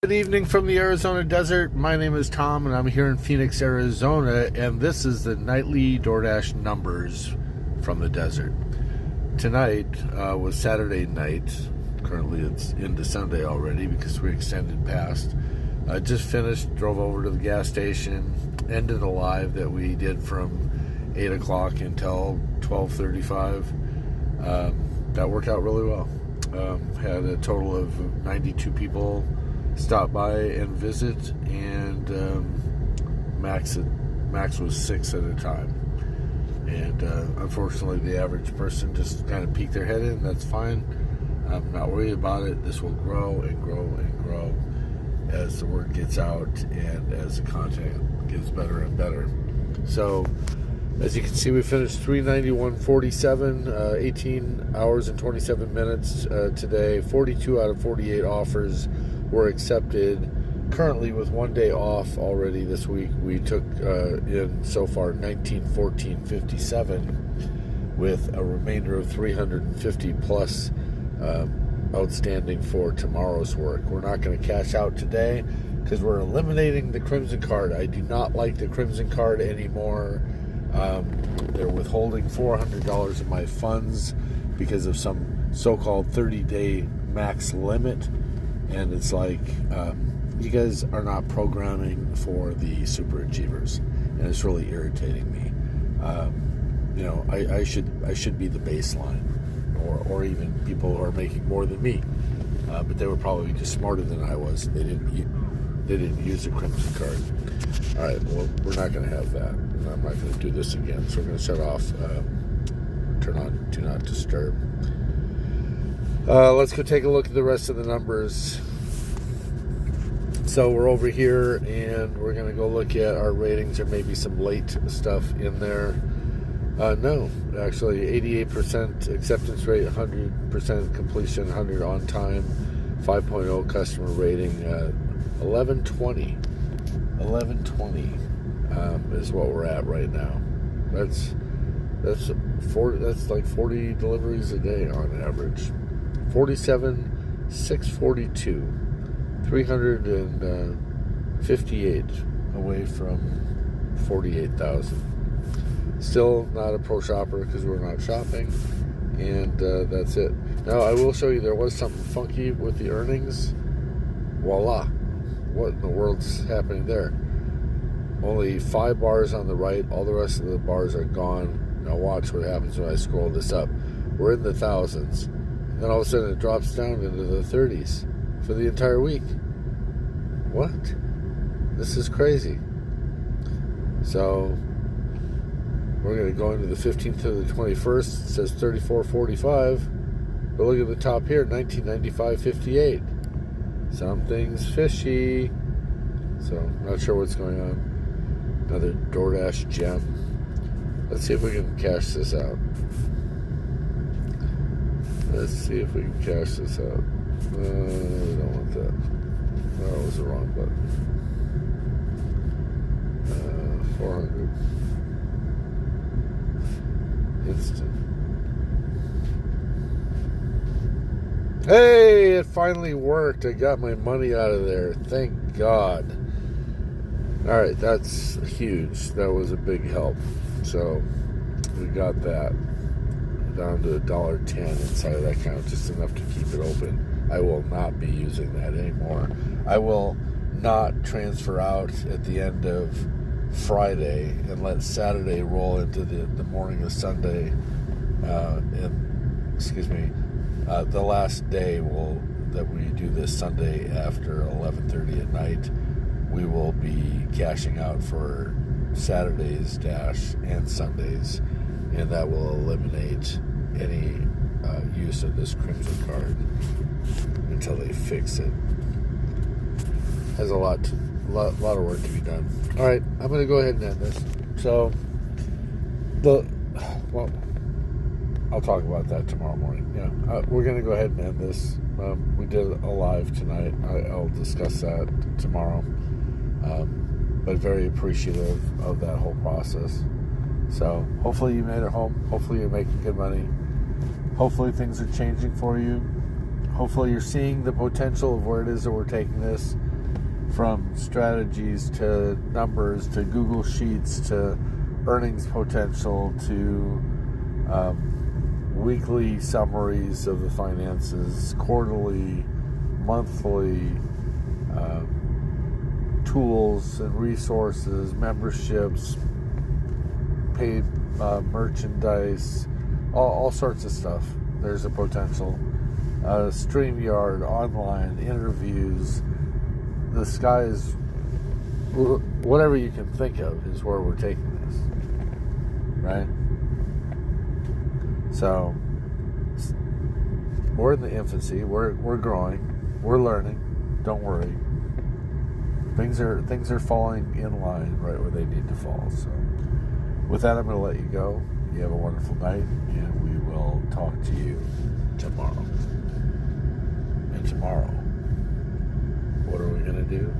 Good evening from the Arizona desert. My name is Tom and I'm here in Phoenix, Arizona, and this is the nightly DoorDash numbers from the desert. Tonight was Saturday night. Currently it's into Sunday already because we extended past. Just finished, drove over to the gas station, ended a live that we did from 8 o'clock until 12:35. That worked out really well. Had a total of 92 people stop by and visit, and max was 6 at a time. And unfortunately, the average person just kind of peeked their head in. That's fine. I'm not worried about it. This will grow and grow and grow as the word gets out and as the content gets better and better. So, as you can see, we finished 391.47, 18 hours and 27 minutes today. 42 out of 48 offers were accepted. Currently, with 1 day off already this week, we took in so far 1914.57 with a remainder of 350 plus outstanding for tomorrow's work. We're not going to cash out today because we're eliminating the Crimson Card. I do not like the Crimson Card anymore. They're withholding $400 of my funds because of some so-called 30-day max limit. And it's like, you guys are not programming for the super achievers, and it's really irritating me. I should be the baseline, or even people who are making more than me, but they were probably just smarter than I was. They didn't use the Crimson Card. All right, well, we're not going to have that, and I'm not going to do this again. So we're going to shut off, turn on Do Not Disturb. Let's go take a look at the rest of the numbers. So we're over here, and we're going to go look at our ratings. There may be some late stuff in there. No, actually, 88% acceptance rate, 100% completion, 100 on time, 5.0 customer rating, 1120. 1120 is what we're at right now. That's like 40 deliveries a day on average. 47,642, 358 away from 48,000. Still not a pro shopper because we're not shopping, and that's it. Now I will show you there was something funky with the earnings. Voila! What in the world's happening there? Only 5 bars on the right. All the rest of the bars are gone. Now watch what happens when I scroll this up. We're in the thousands. Then all of a sudden it drops down into the 30s for the entire week. What? This is crazy. So we're going to go into the 15th to the 21st. It says 34.45. But look at the top here, 1995.58. Something's fishy. So not sure what's going on. Another DoorDash gem. Let's see if we can cash this out. Let's see if we can cash this out. We don't want that. No, it was the wrong button. 400. Instant. Hey, it finally worked. I got my money out of there. Thank God. Alright, that's huge. That was a big help. So, we got that down to $1.10 inside of that account, just enough to keep it open. I will not be using that anymore. I will not transfer out at the end of Friday and let Saturday roll into the morning of Sunday. The last day that we do this Sunday after 11:30 at night, we will be cashing out for Saturday's dash and Sundays, and that will eliminate any use of this Crimson Card until they fix it. Has a lot of work to be done. All right, I'm going to go ahead and end this. So, I'll talk about that tomorrow morning. We're going to go ahead and end this. We did a live tonight. I'll discuss that tomorrow. But very appreciative of that whole process. So hopefully you made it home. Hopefully you're making good money. Hopefully things are changing for you. Hopefully you're seeing the potential of where it is that we're taking this. from strategies to numbers to Google Sheets to earnings potential to weekly summaries of the finances, quarterly, monthly, tools and resources, memberships, paid merchandise, all sorts of stuff. There's a potential. StreamYard, online, interviews. The sky is, whatever you can think of is where we're taking this, right? So we're in the infancy. We're growing. We're learning. Don't worry. Things are falling in line right where they need to fall. So with that, I'm going to let you go. You have a wonderful night, and we will talk to you tomorrow. And tomorrow, what are we going to do?